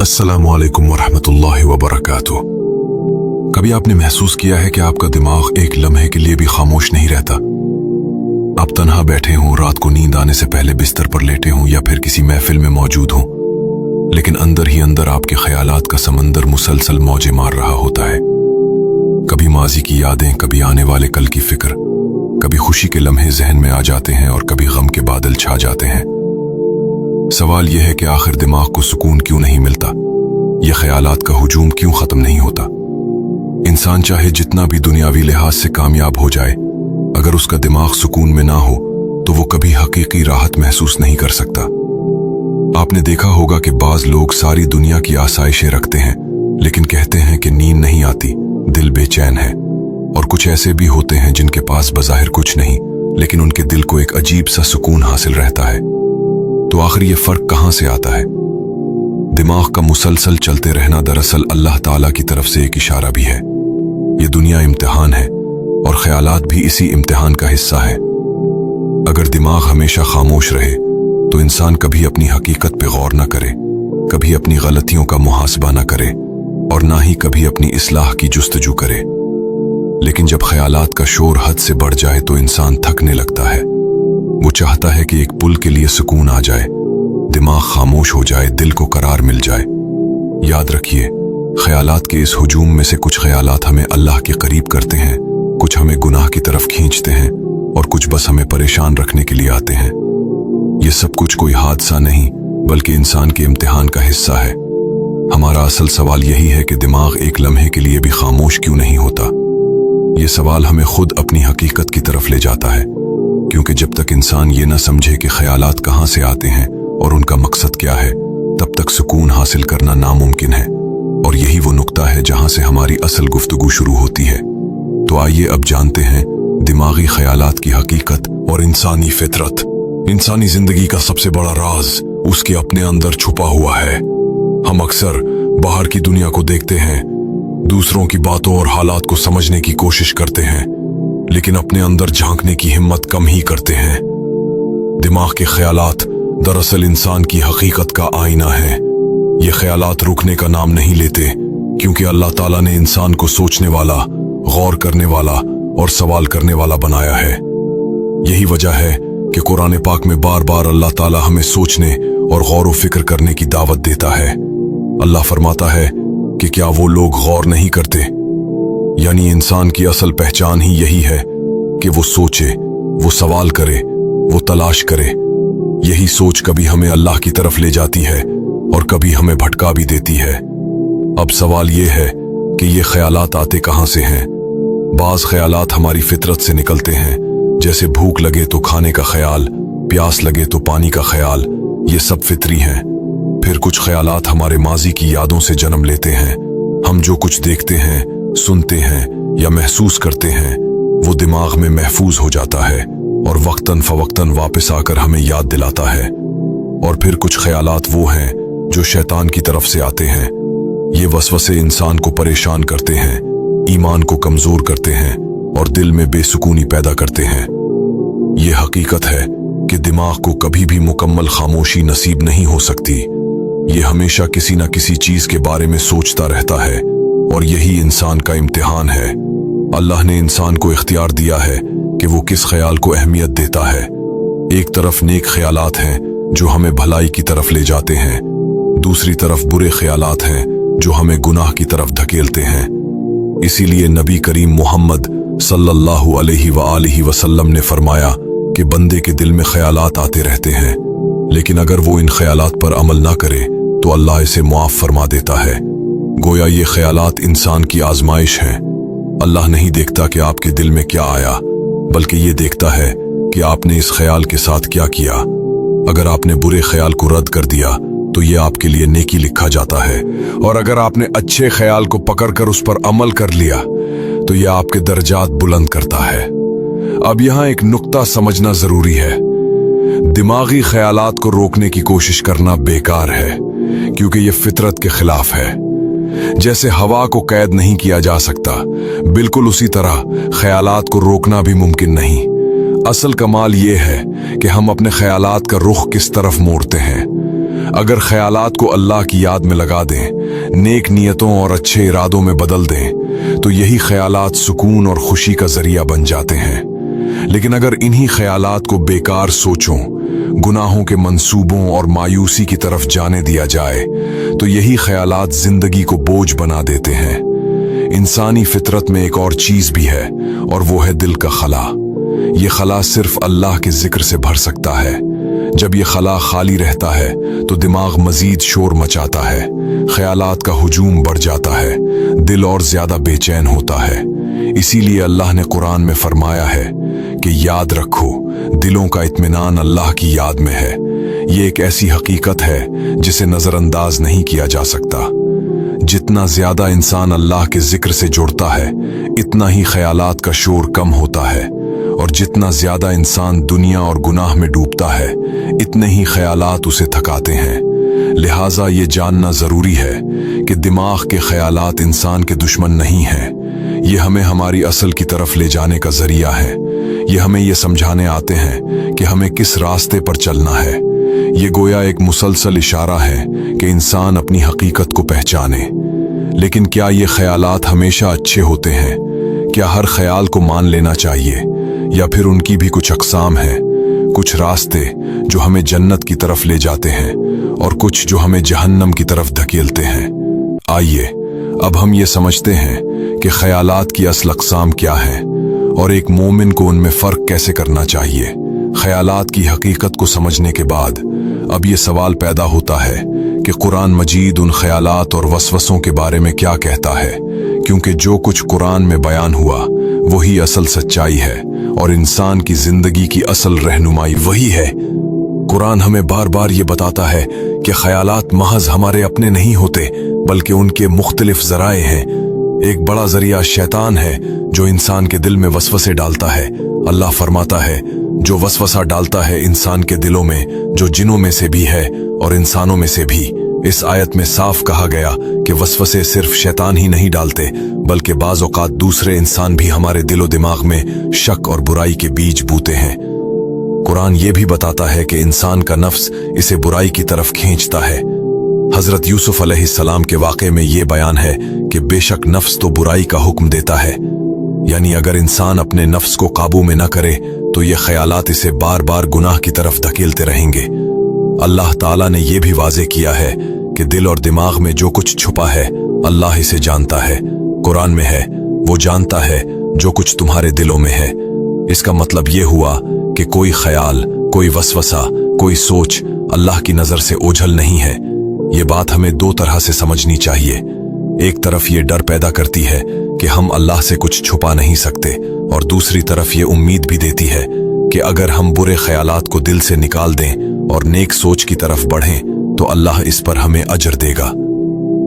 अस्सलामु अलैकुम वरहमतुल्लाहि वबरकातुह। कभी आपने महसूस किया है कि आपका दिमाग एक लम्हे के लिए भी खामोश नहीं रहता? आप तन्हा बैठे हों, रात को नींद आने से पहले बिस्तर पर लेटे हों या फिर किसी महफिल में मौजूद हों, लेकिन अंदर ही अंदर आपके ख्यालात का समंदर मुसलसल मौजें मार रहा होता है। कभी माजी की यादें, कभी आने वाले कल की फिक्र, कभी खुशी के लम्हे जहन में आ जाते हैं और कभी गम के बादल छा जाते हैं। सवाल यह है कि आखिर दिमाग को सुकून क्यों नहीं मिलता? यह ख्यालात का हुजूम क्यों खत्म नहीं होता? इंसान चाहे जितना भी दुनियावी लिहाज से कामयाब हो जाए, अगर उसका दिमाग सुकून में ना हो तो वो कभी हकीकी राहत महसूस नहीं कर सकता। आपने देखा होगा कि बाज लोग सारी दुनिया की आसाइशें रखते हैं, लेकिन कहते हैं कि नींद नहीं आती, दिल बेचैन है। और कुछ ऐसे भी होते हैं जिनके पास बज़ाहिर कुछ नहीं, लेकिन उनके दिल को एक अजीब सा सुकून हासिल रहता है। तो आखिर ये फर्क कहां से आता है? दिमाग का मुसलसल चलते रहना दरअसल अल्लाह ताला की तरफ से एक इशारा भी है। ये दुनिया इम्तिहान है और ख्यालात भी इसी इम्तिहान का हिस्सा है। अगर दिमाग हमेशा खामोश रहे तो इंसान कभी अपनी हकीकत पे गौर न करे, कभी अपनी गलतियों का मुहासबा न करे और ना ही कभी अपनी इस्लाह की जुस्तजू करे। लेकिन जब ख्यालात का शोर हद से बढ़ जाए तो इंसान थकने लगता है। वो चाहता है कि एक पुल के लिए सुकून आ जाए, दिमाग खामोश हो जाए, दिल को करार मिल जाए। याद रखिए, ख्यालात के इस हुजूम में से कुछ ख्यालात हमें अल्लाह के करीब करते हैं, कुछ हमें गुनाह की तरफ खींचते हैं और कुछ बस हमें परेशान रखने के लिए आते हैं। ये सब कुछ कोई हादसा नहीं बल्कि इंसान के इम्तिहान का हिस्सा है। हमारा असल सवाल यही है कि दिमाग एक लम्हे के लिए भी खामोश क्यों नहीं होता? ये सवाल हमें खुद अपनी हकीकत की तरफ ले जाता है, क्योंकि जब तक इंसान ये न समझे कि ख्यालात कहां से आते हैं और उनका मकसद क्या है, तब तक सुकून हासिल करना नामुमकिन है। और यही वो नुक्ता है जहां से हमारी असल गुफ्तगू शुरू होती है। तो आइए अब जानते हैं दिमागी ख्यालात की हकीकत और इंसानी फितरत। इंसानी जिंदगी का सबसे बड़ा राज उसके अपने अंदर छुपा हुआ है। हम अक्सर बाहर की दुनिया को देखते हैं, दूसरों की बातों और हालात को समझने की कोशिश करते हैं, लेकिन अपने अंदर झांकने की हिम्मत कम ही करते हैं। दिमाग के ख्यालात दरअसल इंसान की हकीकत का आईना है। ये ख्यालात रुकने का नाम नहीं लेते, क्योंकि अल्लाह ताला ने इंसान को सोचने वाला, गौर करने वाला और सवाल करने वाला बनाया है। यही वजह है कि कुरान पाक में बार बार अल्लाह ताला हमें सोचने और गौर व फिक्र करने की दावत देता है। अल्लाह फरमाता है कि क्या वो लोग गौर नहीं करते? यानी इंसान की असल पहचान ही यही है कि वो सोचे, वो सवाल करे, वो तलाश करे। यही सोच कभी हमें अल्लाह की तरफ ले जाती है और कभी हमें भटका भी देती है। अब सवाल ये है कि ये ख्यालात आते कहां से हैं? बाज ख्यालात हमारी फितरत से निकलते हैं, जैसे भूख लगे तो खाने का ख्याल, प्यास लगे तो पानी का ख्याल। ये सब फितरी हैं। फिर कुछ ख्यालात हमारे माजी की यादों से जन्म लेते हैं। हम जो कुछ देखते हैं, सुनते हैं या महसूस करते हैं, वो दिमाग में महफूज हो जाता है और वक्तन फवक्तन वापस आकर हमें याद दिलाता है। और फिर कुछ ख्यालात वो हैं जो शैतान की तरफ से आते हैं। ये वसवसे इंसान को परेशान करते हैं, ईमान को कमजोर करते हैं और दिल में बेसुकूनी पैदा करते हैं। ये हकीकत है कि दिमाग को कभी भी मुकम्मल खामोशी नसीब नहीं हो सकती। ये हमेशा किसी न किसी चीज के बारे में सोचता रहता है और यही इंसान का इम्तिहान है। अल्लाह ने इंसान को इख्तियार दिया है कि वो किस ख्याल को अहमियत देता है। एक तरफ नेक ख्यालात हैं जो हमें भलाई की तरफ ले जाते हैं, दूसरी तरफ बुरे ख्यालात हैं जो हमें गुनाह की तरफ धकेलते हैं। इसीलिए नबी करीम मोहम्मद सल्लल्लाहु अलैहि वसल्लम ने फरमाया कि बंदे के दिल में ख्यालात आते रहते हैं, लेकिन अगर वो इन ख्यालात पर अमल ना करे तो अल्लाह इसे मुआफ फरमा देता है। गोया ये ख्यालात इंसान की आजमाइश हैं। अल्लाह नहीं देखता कि आपके दिल में क्या आया, बल्कि ये देखता है कि आपने इस ख्याल के साथ क्या किया। अगर आपने बुरे ख्याल को रद्द कर दिया तो ये आपके लिए नेकी लिखा जाता है, और अगर आपने अच्छे ख्याल को पकड़कर उस पर अमल कर लिया तो ये आपके दर्जात बुलंद करता है। अब यहाँ एक नुक्ता समझना जरूरी है। दिमागी ख्यालात को रोकने की कोशिश करना बेकार है, क्योंकि ये फितरत के खिलाफ है। जैसे हवा को कैद नहीं किया जा सकता, बिल्कुल उसी तरह ख्यालात को रोकना भी मुमकिन नहीं। असल कमाल ये है कि हम अपने ख्यालात का रुख किस तरफ मोड़ते हैं। अगर ख्यालात को अल्लाह की याद में लगा दें, नेक नियतों और अच्छे इरादों में बदल दें, तो यही ख्यालात सुकून और खुशी का जरिया बन जाते हैं। लेकिन अगर इन्हीं ख्यालात को बेकार सोचों, गुनाहों के मंसूबों और मायूसी की तरफ जाने दिया जाए, तो यही ख्यालात जिंदगी को बोझ बना देते हैं। इंसानी फितरत में एक और चीज भी है, और वो है दिल का खला। ये खला सिर्फ अल्लाह के जिक्र से भर सकता है। जब ये खला खाली रहता है तो दिमाग मजीद शोर मचाता है, ख्यालात का हुजूम बढ़ जाता है, दिल और ज्यादा बेचैन होता है। इसीलिए अल्लाह ने कुरान में फरमाया है कि याद रखो, दिलों का इत्मीनान अल्लाह की याद में है। ये एक ऐसी हकीकत है जिसे नजरअंदाज नहीं किया जा सकता। जितना ज्यादा इंसान अल्लाह के जिक्र से जुड़ता है, इतना ही ख्यालात का शोर कम होता है, और जितना ज्यादा इंसान दुनिया और गुनाह में डूबता है, इतने ही ख्यालात उसे थकाते हैं। लिहाजा ये जानना जरूरी है कि दिमाग के ख्यालात इंसान के दुश्मन नहीं हैं। ये हमें हमारी असल की तरफ ले जाने का जरिया है। ये हमें ये समझाने आते हैं कि हमें किस रास्ते पर चलना है। ये गोया एक मुसलसल इशारा है कि इंसान अपनी हकीकत को पहचाने। लेकिन क्या ये ख्यालात हमेशा अच्छे होते हैं? क्या हर ख्याल को मान लेना चाहिए, या फिर उनकी भी कुछ अक़साम हैं? कुछ रास्ते जो हमें जन्नत की तरफ ले जाते हैं, और कुछ जो हमें जहन्नम की तरफ धकेलते हैं। आइए अब हम ये समझते हैं कि ख्यालात की असल अक़साम क्या है, और एक मोमिन को उनमें फ़र्क कैसे करना चाहिए। ख्यालात की हकीकत को समझने के बाद अब ये सवाल पैदा होता है कि कुरान मजीद उन ख्यालात और वसवसों के बारे में क्या कहता है, क्योंकि जो कुछ कुरान में बयान हुआ वही असल सच्चाई है, और इंसान की जिंदगी की असल रहनुमाई वही है। कुरान हमें बार बार ये बताता है कि ख्यालात महज हमारे अपने नहीं होते, बल्कि उनके मुख्तलिफ जराए हैं। एक बड़ा जरिया शैतान है जो इंसान के दिल में वसवसे डालता है। अल्लाह फरमाता है, जो वसवसा डालता है इंसान के दिलों में, जो जिनों में से भी है और इंसानों में से भी। इस आयत में साफ कहा गया कि वसवसे सिर्फ शैतान ही नहीं डालते, बल्कि बाज़ औक़ात दूसरे इंसान भी हमारे दिलो दिमाग में शक और बुराई के बीज बोते हैं। कुरान ये भी बताता है कि इंसान का नफ्स इसे बुराई की तरफ खींचता है। हजरत यूसुफ अलैहिस्सलाम के वाक़े में ये बयान है कि बेशक नफ्स तो बुराई का हुक्म देता है, यानी अगर इंसान अपने नफ्स को काबू में न करे तो ये ख्यालात इसे बार बार गुनाह की तरफ धकेलते रहेंगे। अल्लाह ताला ने यह भी वाज़े किया है कि दिल और दिमाग में जो कुछ छुपा है अल्लाह इसे जानता है। कुरान में है, वो जानता है जो कुछ तुम्हारे दिलों में है। इसका मतलब ये हुआ कि कोई ख्याल, कोई वसवसा, कोई सोच अल्लाह की नजर से ओझल नहीं है। ये बात हमें दो तरह से समझनी चाहिए। एक तरफ ये डर पैदा करती है कि हम अल्लाह से कुछ छुपा नहीं सकते, और दूसरी तरफ ये उम्मीद भी देती है कि अगर हम बुरे ख्यालात को दिल से निकाल दें और नेक सोच की तरफ बढ़ें तो अल्लाह इस पर हमें अजर देगा।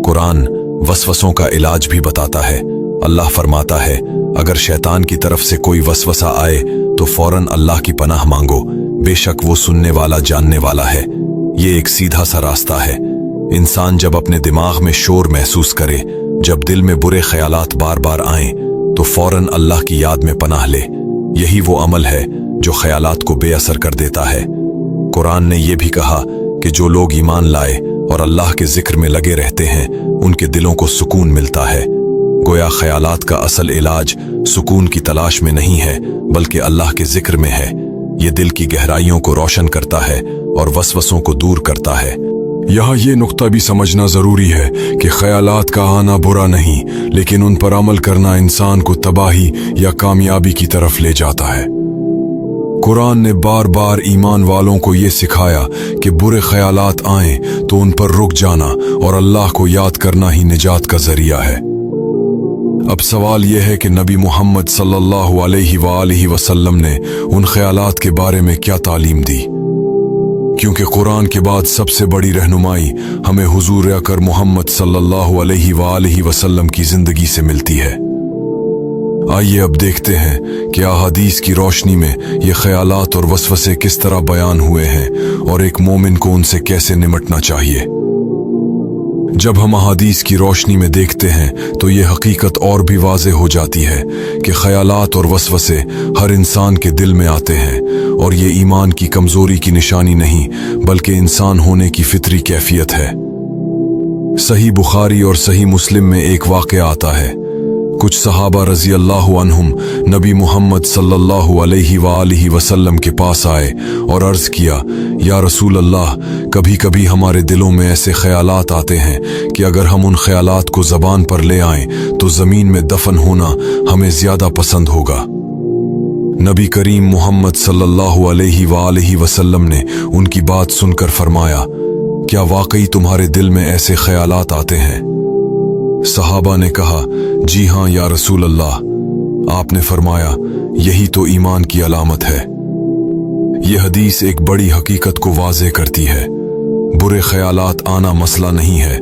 कुरान वसवसों का इलाज भी बताता है। अल्लाह फरमाता है, अगर शैतान की तरफ से कोई वसवसा आए तो फौरन अल्लाह की पनाह मांगो, बेशक वो सुनने वाला जानने वाला है। ये एक सीधा सा रास्ता है। इंसान जब अपने दिमाग में शोर महसूस करे, जब दिल में बुरे ख्यालात बार बार आएं, तो फौरन अल्लाह की याद में पनाह ले। यही वो अमल है जो ख्यालात को बेअसर कर देता है। कुरान ने यह भी कहा कि जो लोग ईमान लाए और अल्लाह के जिक्र में लगे रहते हैं, उनके दिलों को सुकून मिलता है। गोया ख्यालात का असल इलाज सुकून की तलाश में नहीं है, बल्कि अल्लाह के जिक्र में है। ये दिल की गहराइयों को रोशन करता है और वसवसों को दूर करता है। यहाँ ये नुक्ता भी समझना जरूरी है कि ख्यालात का आना बुरा नहीं, लेकिन उन पर अमल करना इंसान को तबाही या कामयाबी की तरफ ले जाता है। कुरान ने बार बार ईमान वालों को ये सिखाया कि बुरे ख्यालात आएं तो उन पर रुक जाना और अल्लाह को याद करना ही निजात का जरिया है। अब सवाल यह है कि नबी मोहम्मद सल्लल्लाहु अलैहि वसल्लम ने उन ख्यालात के बारे में क्या तालीम दी, क्योंकि कुरान के बाद सबसे बड़ी रहनुमाई हमें हुजूर अकर मोहम्मद सल्लल्लाहु अलैहि वसल्लम की जिंदगी से मिलती है। आइए अब देखते हैं कि अहादीस की रोशनी में ये ख्यालात और वसवसे किस तरह बयान हुए हैं और एक मोमिन को उनसे कैसे निमटना चाहिए। जब हम अहादीस की रोशनी में देखते हैं तो ये हकीकत और भी वाज़ेह हो जाती है कि ख्यालात और वसवसे हर इंसान के दिल में आते हैं और ये ईमान की कमजोरी की निशानी नहीं बल्कि इंसान होने की फितरी कैफियत है। सही बुखारी और सही मुस्लिम में एक वाक़या आता है। कुछ सहाबा रजी अल्लाह अन्हुम नबी मोहम्मद सल्लल्लाहु अलैहि वसल्लम के पास आए और अर्ज किया, या रसूल अल्लाह, कभी कभी हमारे दिलों में ऐसे ख्यालात आते हैं कि अगर हम उन ख्यालात को ज़बान पर ले आएं तो ज़मीन में दफन होना हमें ज़्यादा पसंद होगा। नबी करीम मोहम्मद सल्लल्लाहु अलैहि वसल्लम ने उनकी बात सुनकर फरमाया, क्या वाकई तुम्हारे दिल में ऐसे ख्यालात आते हैं? सहाबा ने कहा, जी हाँ या रसूल अल्लाह। आपने फरमाया, यही तो ईमान की अलामत है। यह हदीस एक बड़ी हकीकत को वाज़ेह करती है। बुरे ख्यालात आना मसला नहीं है,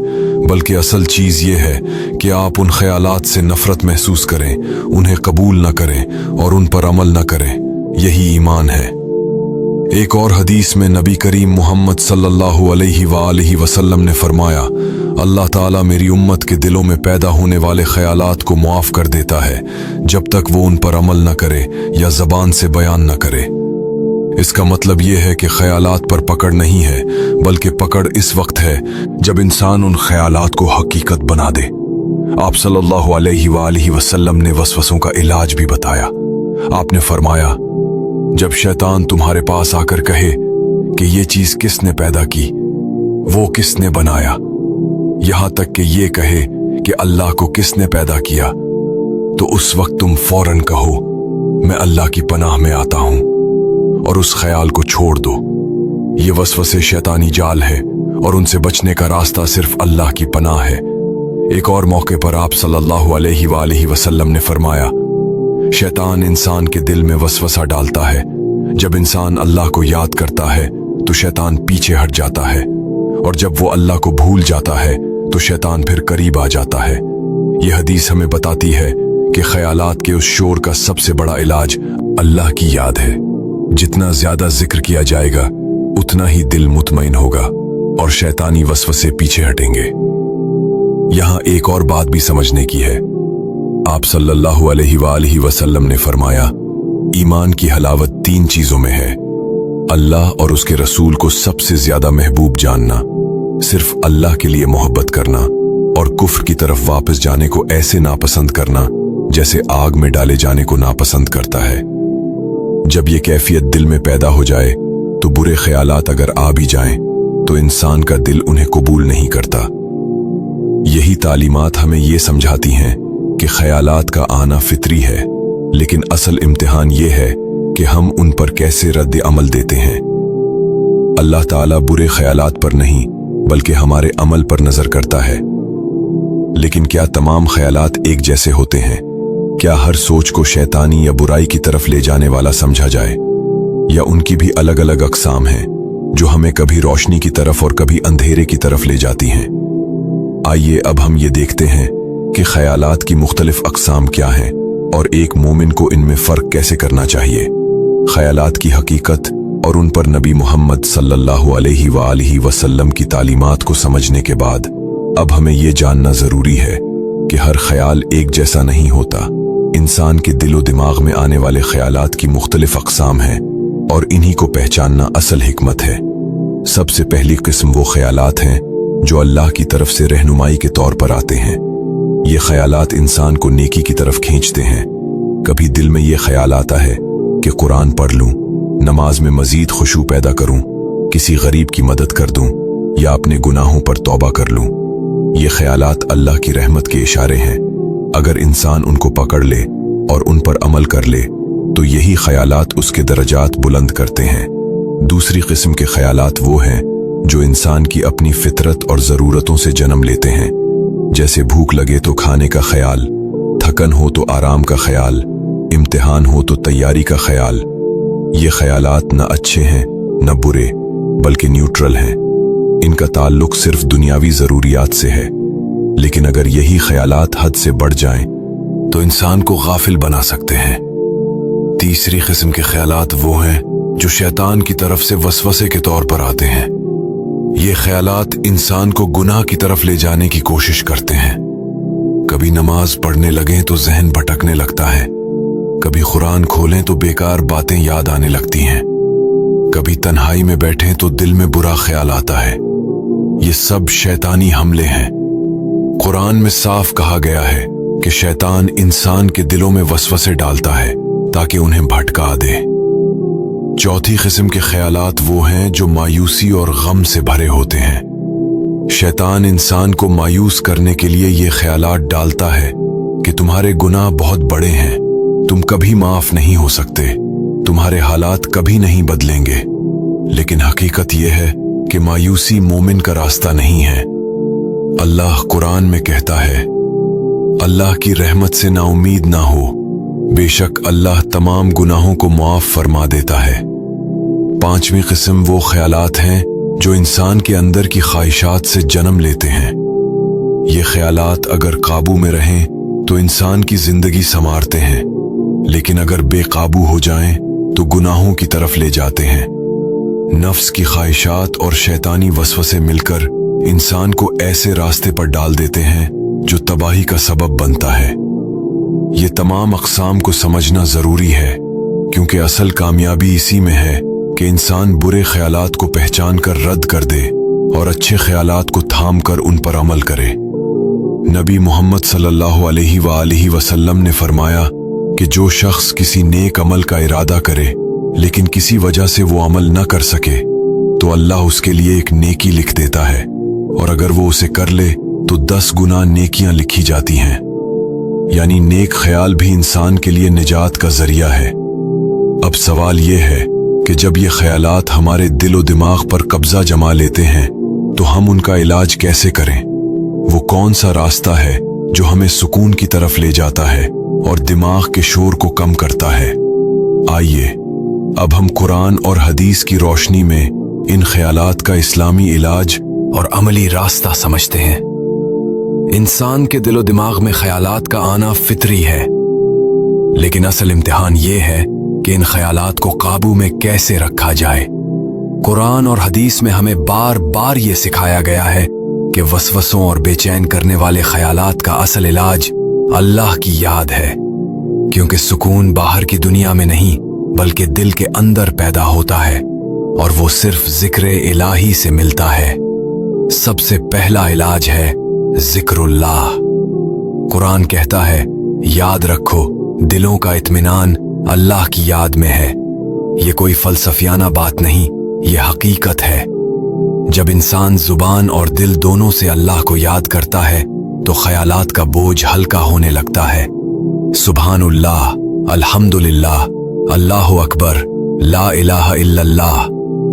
बल्कि असल चीज़ ये है कि आप उन ख्यालात से नफरत महसूस करें, उन्हें कबूल न करें और उन पर अमल न करें। यही ईमान है। एक और हदीस में नबी करीम मोहम्मद सल्लल्लाहु अलैहि वसल्लम ने फरमाया, अल्लाह ताला मेरी उम्मत के दिलों में पैदा होने वाले ख्यालात को मुआफ कर देता है जब तक वो उन पर अमल न करे या ज़बान से बयान न करे। इसका मतलब ये है कि ख्यालात पर पकड़ नहीं है, बल्कि पकड़ इस वक्त है जब इंसान उन ख्यालात को हकीकत बना दे। आप सल्लल्लाहु अलैहि वसल्लम ने वसवसों का इलाज भी बताया। आपने फरमाया, जब शैतान तुम्हारे पास आकर कहे कि ये चीज किसने पैदा की, वो किसने बनाया, यहां तक कि ये कहे कि अल्लाह को किसने पैदा किया, तो उस वक्त तुम फौरन कहो, मैं अल्लाह की पनाह में आता हूं, और उस ख्याल को छोड़ दो। ये वसवसे शैतानी जाल है और उनसे बचने का रास्ता सिर्फ अल्लाह की पनाह है। एक और मौके पर आप सल्लल्लाहु अलैहि वसल्लम ने फरमाया, शैतान इंसान के दिल में वसवसा डालता है। जब इंसान अल्लाह को याद करता है तो शैतान पीछे हट जाता है, और जब वो अल्लाह को भूल जाता है तो शैतान फिर करीब आ जाता है। यह हदीस हमें बताती है कि ख्यालात के उस शोर का सबसे बड़ा इलाज अल्लाह की याद है। जितना ज्यादा जिक्र किया जाएगा उतना ही दिल मुतमईन होगा और शैतानी वसवसे पीछे हटेंगे। यहां एक और बात भी समझने की है। आप सल्लल्लाहु अलैहि वसल्लम ने फरमाया, ईमान की हलावत 3 चीजों में है। अल्लाह और उसके रसूल को सबसे ज्यादा महबूब जानना, सिर्फ अल्लाह के लिए मोहब्बत करना, और कुफ्र की तरफ वापस जाने को ऐसे नापसंद करना जैसे आग में डाले जाने को नापसंद करता है। जब ये कैफियत दिल में पैदा हो जाए तो बुरे ख्यालात अगर आ भी जाएं तो इंसान का दिल उन्हें कबूल नहीं करता। यही तालीमात हमें ये समझाती हैं कि ख्यालात का आना फितरी है, लेकिन असल इम्तिहान ये है कि हम उन पर कैसे रद्द अमल देते हैं। अल्लाह ताला बुरे ख्यालात पर नहीं बल्कि हमारे अमल पर नजर करता है। लेकिन क्या तमाम ख्यालात एक जैसे होते हैं? क्या हर सोच को शैतानी या बुराई की तरफ ले जाने वाला समझा जाए, या उनकी भी अलग अलग अक़साम हैं जो हमें कभी रोशनी की तरफ और कभी अंधेरे की तरफ ले जाती हैं? आइए अब हम ये देखते हैं कि ख्यालात की मुख्तलिफ अक़साम क्या हैं और एक मोमिन को इनमें फ़र्क कैसे करना चाहिए। ख्यालात की हकीकत और उन पर नबी मोहम्मद सल्लल्लाहु अलैहि वसल्लम की तालीमात को समझने के बाद अब हमें ये जानना ज़रूरी है कि हर ख्याल एक जैसा नहीं होता। इंसान के दिलो दिमाग में आने वाले ख्यालात की मुख्तलिफ अक़साम हैं और इन्हीं को पहचानना असल हिकमत है। सबसे पहली किस्म वो ख्यालात हैं जो अल्लाह की तरफ से रहनुमाई के तौर पर आते हैं। ये ख्यालात इंसान को नेकी की तरफ खींचते हैं। कभी दिल में ये ख्याल आता है कि कुरान पढ़ लूं, नमाज में मजीद खुशू पैदा करूं, किसी गरीब की मदद कर दूं या अपने गुनाहों पर तौबा कर लूं। ये ख्यालात अल्लाह की रहमत के इशारे हैं। अगर इंसान उनको पकड़ ले और उन पर अमल कर ले तो यही ख्यालात उसके दर्जात बुलंद करते हैं। दूसरी किस्म के ख्यालात वो हैं जो इंसान की अपनी फितरत और ज़रूरतों से जन्म लेते हैं, जैसे भूख लगे तो खाने का ख्याल, थकन हो तो आराम का ख्याल, इम्तिहान हो तो तैयारी का ख्याल। ये ख्यालात न अच्छे हैं न बुरे, बल्कि न्यूट्रल हैं। इनका ताल्लुक सिर्फ दुनियावी ज़रूरियात से है, लेकिन अगर यही ख्यालात हद से बढ़ जाएं तो इंसान को गाफिल बना सकते हैं। तीसरी किस्म के ख्यालात वो हैं जो शैतान की तरफ से वसवसे के तौर पर आते हैं। ये ख्यालात इंसान को गुनाह की तरफ ले जाने की कोशिश करते हैं। कभी नमाज पढ़ने लगें तो जहन भटकने लगता है, कभी कुरान खोलें तो बेकार बातें याद आने लगती हैं, कभी तन्हाई में बैठें तो दिल में बुरा ख्याल आता है। ये सब शैतानी हमले हैं। कुरान में साफ कहा गया है कि शैतान इंसान के दिलों में वसवसे डालता है ताकि उन्हें भटका दे। चौथी किस्म के ख्यालात वो हैं जो मायूसी और गम से भरे होते हैं। शैतान इंसान को मायूस करने के लिए ये ख्यालात डालता है कि तुम्हारे गुनाह बहुत बड़े हैं, तुम कभी माफ नहीं हो सकते, तुम्हारे हालात कभी नहीं बदलेंगे। लेकिन हकीकत यह है कि मायूसी मोमिन का रास्ता नहीं है। अल्लाह कुरान में कहता है, अल्लाह की रहमत से नाउमीद ना हो, बेशक अल्लाह तमाम गुनाहों को माफ फरमा देता है। पांचवी किस्म वो ख्यालात हैं जो इंसान के अंदर की ख्वाहिशात से जन्म लेते हैं। ये ख्यालात अगर काबू में रहें तो इंसान की जिंदगी संवारते हैं, लेकिन अगर बेकाबू हो जाएं तो गुनाहों की तरफ ले जाते हैं। नफ्स की ख्वाहिशात और शैतानी वसवसे मिलकर इंसान को ऐसे रास्ते पर डाल देते हैं जो तबाही का सबब बनता है। ये तमाम अक़साम को समझना जरूरी है, क्योंकि असल कामयाबी इसी में है कि इंसान बुरे ख्यालात को पहचान कर रद्द कर दे और अच्छे ख्यालात को थाम कर उन पर अमल करे। नबी मोहम्मद सल्लल्लाहु अलैहि वसल्लम ने फरमाया कि जो शख्स किसी नेक अमल का इरादा करे लेकिन किसी वजह से वो अमल न कर सके तो अल्लाह उसके लिए एक नेकी लिख देता है, और अगर वो उसे कर ले तो 10 गुना नेकियां लिखी जाती हैं। यानी नेक ख्याल भी इंसान के लिए निजात का जरिया है। अब सवाल यह है कि जब ये ख्यालात हमारे दिलो दिमाग पर कब्जा जमा लेते हैं तो हम उनका इलाज कैसे करें? वो कौन सा रास्ता है जो हमें सुकून की तरफ ले जाता है और दिमाग के शोर को कम करता है? आइए अब हम कुरान और हदीस की रोशनी में इन ख्यालात का इस्लामी इलाज और अमली रास्ता समझते हैं। इंसान के दिलो दिमाग में ख्यालात का आना फितरी है, लेकिन असल इम्तिहान ये है कि इन ख्यालात को काबू में कैसे रखा जाए। कुरान और हदीस में हमें बार बार ये सिखाया गया है कि वसवसों और बेचैन करने वाले ख्यालात का असल इलाज अल्लाह की याद है, क्योंकि सुकून बाहर की दुनिया में नहीं बल्कि दिल के अंदर पैदा होता है, और वो सिर्फ जिक्र इलाही से मिलता है। सबसे पहला इलाज है जिक्रुल्लाह। कुरान कहता है, याद रखो दिलों का इत्मीनान अल्लाह की याद में है। ये कोई फलसफियाना बात नहीं, ये हकीकत है। जब इंसान जुबान और दिल दोनों से अल्लाह को याद करता है तो ख्यालात का बोझ हल्का होने लगता है। सुभानुल्लाह, अल्हम्दुलिल्लाह, अल्लाहु अकबर, ला इलाहा इल्लल्लाह,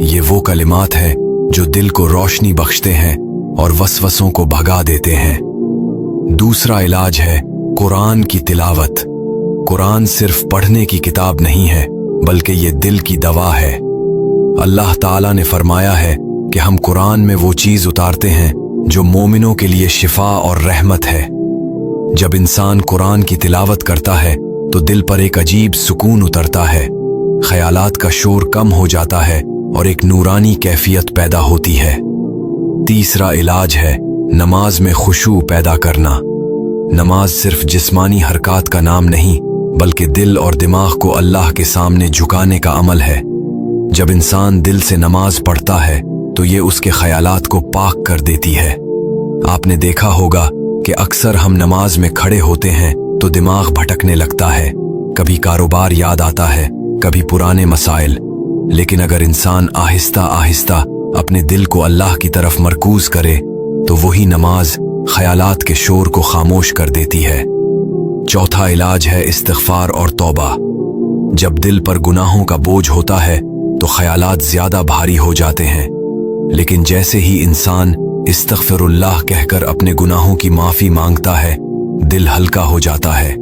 ये वो कलिमात हैं जो दिल को रोशनी बख्शते हैं और वसवसों को भगा देते हैं। दूसरा इलाज है कुरान की तिलावत। कुरान सिर्फ पढ़ने की किताब नहीं है, बल्कि ये दिल की दवा है। अल्लाह ताला ने फरमाया है कि हम कुरान में वो चीज उतारते हैं जो मोमिनों के लिए शिफा और रहमत है। जब इंसान कुरान की तिलावत करता है तो दिल पर एक अजीब सुकून उतरता है, ख्यालात का शोर कम हो जाता है और एक नूरानी कैफियत पैदा होती है। तीसरा इलाज है नमाज में खुशू पैदा करना। नमाज सिर्फ जिस्मानी हरकत का नाम नहीं, बल्कि दिल और दिमाग को अल्लाह के सामने झुकाने का अमल है। जब इंसान दिल से नमाज पढ़ता है तो ये उसके ख्यालात को पाक कर देती है। आपने देखा होगा कि अक्सर हम नमाज में खड़े होते हैं तो दिमाग भटकने लगता है, कभी कारोबार याद आता है, कभी पुराने मसाइल। लेकिन अगर इंसान आहिस्ता आहिस्ता अपने दिल को अल्लाह की तरफ मरकूज करे तो वही नमाज ख्यालात के शोर को खामोश कर देती है। चौथा इलाज है इस्तिग़फ़ार और तौबा। जब दिल पर गुनाहों का बोझ होता है तो ख्यालात ज्यादा भारी हो जाते हैं, लेकिन जैसे ही इंसान इस्तग़फ़िरुल्लाह कहकर अपने गुनाहों की माफी मांगता है, दिल हल्का हो जाता है।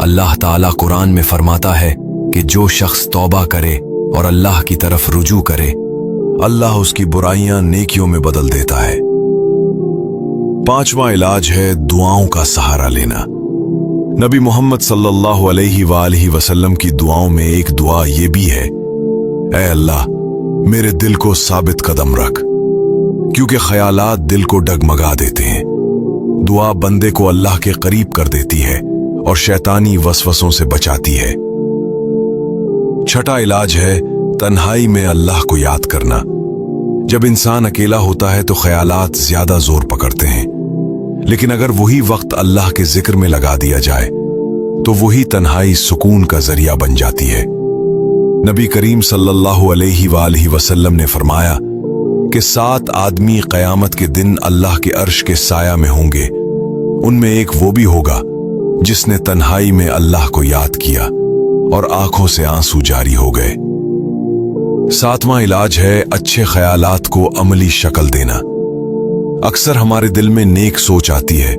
अल्लाह ताला कुरान में फरमाता है कि जो शख्स तौबा करे और अल्लाह की तरफ रुजू करे, अल्लाह उसकी बुराइयां नेकियों में बदल देता है। पांचवा इलाज है दुआओं का सहारा लेना। नबी मोहम्मद सल्लल्लाहु अलैहि वसल्लम की दुआओं में एक दुआ ये भी है, ऐ अल्लाह मेरे दिल को साबित कदम रख, क्योंकि ख्यालात दिल को डगमगा देते हैं। दुआ बंदे को अल्लाह के करीब कर देती है और शैतानी वसवसों से बचाती है। छठा इलाज है तन्हाई में अल्लाह को याद करना। जब इंसान अकेला होता है तो ख्यालात ज्यादा जोर पकड़ते हैं, लेकिन अगर वही वक्त अल्लाह के जिक्र में लगा दिया जाए तो वही तन्हाई सुकून का जरिया बन जाती है। नबी करीम सल्लल्लाहु अलैहि वसल्लम ने फरमाया कि 7 आदमी क़यामत के दिन अल्लाह के अर्श के साया में होंगे। उनमें एक वो भी होगा जिसने तन्हाई में अल्लाह को याद किया और आंखों से आंसू जारी हो गए। 7वां इलाज है अच्छे ख्यालात को अमली शक्ल देना। अक्सर हमारे दिल में नेक सोच आती है,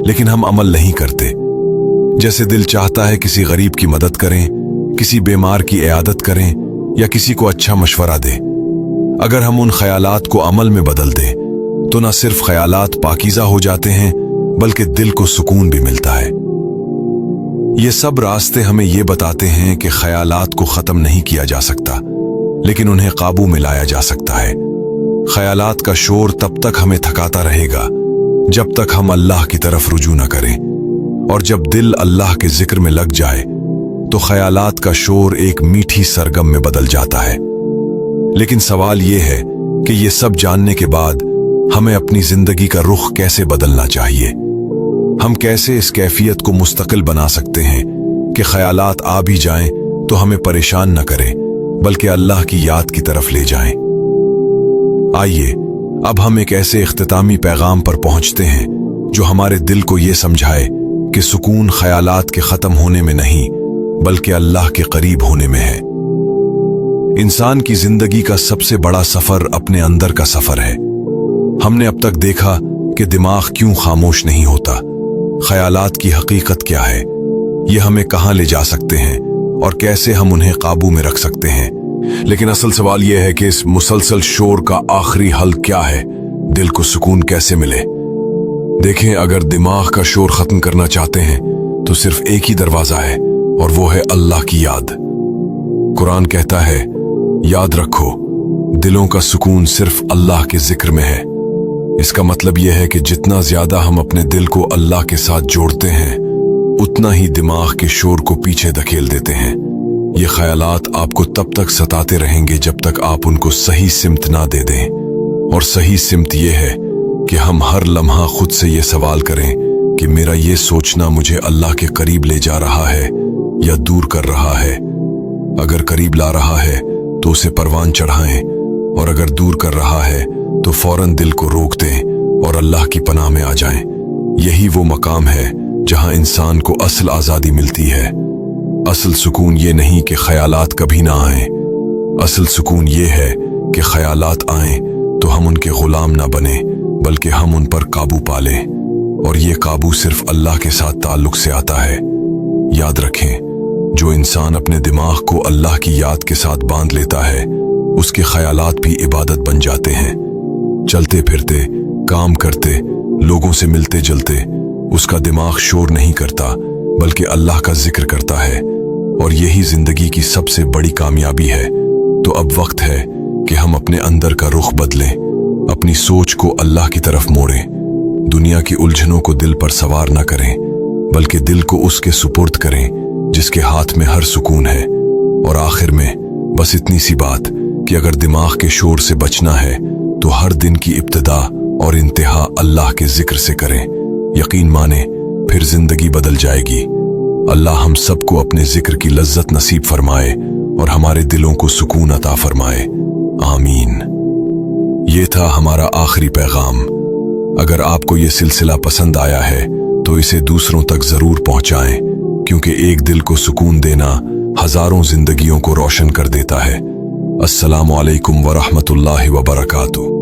लेकिन हम अमल नहीं करते। जैसे दिल चाहता है किसी गरीब की मदद करें, किसी बीमार की इयादत करें या किसी को अच्छा मशवरा दें। अगर हम उन ख्यालात को अमल में बदल दें तो न सिर्फ ख्यालात पाकीज़ा हो जाते हैं, बल्कि दिल को सुकून भी मिलता है। ये सब रास्ते हमें ये बताते हैं कि ख्यालात को ख़त्म नहीं किया जा सकता, लेकिन उन्हें काबू में लाया जा सकता है। ख्यालात का शोर तब तक हमें थकाता रहेगा जब तक हम अल्लाह की तरफ रुजू न करें, और जब दिल अल्लाह के जिक्र में लग जाए तो ख्यालात का शोर एक मीठी सरगम में बदल जाता है। लेकिन सवाल यह है कि ये सब जानने के बाद हमें अपनी जिंदगी का रुख कैसे बदलना चाहिए। हम कैसे इस कैफियत को मुस्तकिल बना सकते हैं कि ख्यालात आ भी जाएं तो हमें परेशान न करें, बल्कि अल्लाह की याद की तरफ ले जाएं। आइए अब हम एक ऐसे इख्तितामी पैगाम पर पहुंचते हैं जो हमारे दिल को ये समझाए कि सुकून ख्यालात के खत्म होने में नहीं, बल्कि अल्लाह के करीब होने में है। इंसान की जिंदगी का सबसे बड़ा सफर अपने अंदर का सफर है। हमने अब तक देखा कि दिमाग क्यों खामोश नहीं होता, ख्यालात की हकीकत क्या है, ये हमें कहां ले जा सकते हैं और कैसे हम उन्हें काबू में रख सकते हैं। लेकिन असल सवाल यह है कि इस मुसलसल शोर का आखिरी हल क्या है, दिल को सुकून कैसे मिले। देखें, अगर दिमाग का शोर खत्म करना चाहते हैं तो सिर्फ एक ही दरवाजा है, और वो है अल्लाह की याद। कुरान कहता है, याद रखो दिलों का सुकून सिर्फ अल्लाह के जिक्र में है। इसका मतलब यह है कि जितना ज्यादा हम अपने दिल को अल्लाह के साथ जोड़ते हैं, उतना ही दिमाग के शोर को पीछे धकेल देते हैं। ये ख्यालात आपको तब तक सताते रहेंगे जब तक आप उनको सही सिमत ना दे दें। और सही सिमत ये है कि हम हर लम्हा खुद से ये सवाल करें कि मेरा ये सोचना मुझे अल्लाह के करीब ले जा रहा है या दूर कर रहा है। अगर करीब ला रहा है तो उसे परवान चढ़ाएं, और अगर दूर कर रहा है तो फौरन दिल को रोक दें और अल्लाह की पनाह में आ जाएं। यही वो मकाम है जहां इंसान को असल आज़ादी मिलती है। असल सुकून ये नहीं कि ख्यालात कभी ना आएं, असल सुकून ये है कि ख्यालात आएं तो हम उनके गुलाम ना बने, बल्कि हम उन पर काबू पा लें। और ये काबू सिर्फ अल्लाह के साथ ताल्लुक से आता है। याद रखें, जो इंसान अपने दिमाग को अल्लाह की याद के साथ बांध लेता है, उसके ख्यालात भी इबादत बन जाते हैं। चलते फिरते, काम करते, लोगों से मिलते जुलते उसका दिमाग शोर नहीं करता, बल्कि अल्लाह का जिक्र करता है। और यही जिंदगी की सबसे बड़ी कामयाबी है। तो अब वक्त है कि हम अपने अंदर का रुख बदलें, अपनी सोच को अल्लाह की तरफ मोड़ें, दुनिया की उलझनों को दिल पर सवार न करें, बल्कि दिल को उसके सुपुर्द करें जिसके हाथ में हर सुकून है। और आखिर में बस इतनी सी बात कि अगर दिमाग के शोर से बचना है तो हर दिन की इब्तिदा और इंतहा अल्लाह के जिक्र से करें। यकीन माने, फिर जिंदगी बदल जाएगी। अल्लाह हम सबको अपने जिक्र की लज्जत नसीब फरमाए और हमारे दिलों को सुकून अता फरमाए। आमीन। ये था हमारा आखिरी पैगाम। अगर आपको ये सिलसिला पसंद आया है तो इसे दूसरों तक जरूर पहुंचाएं, क्योंकि एक दिल को सुकून देना हजारों जिंदगियों को रोशन कर देता है। अस्सलामु अलैकुम व रहमतुल्लाहि व बरकातुहू।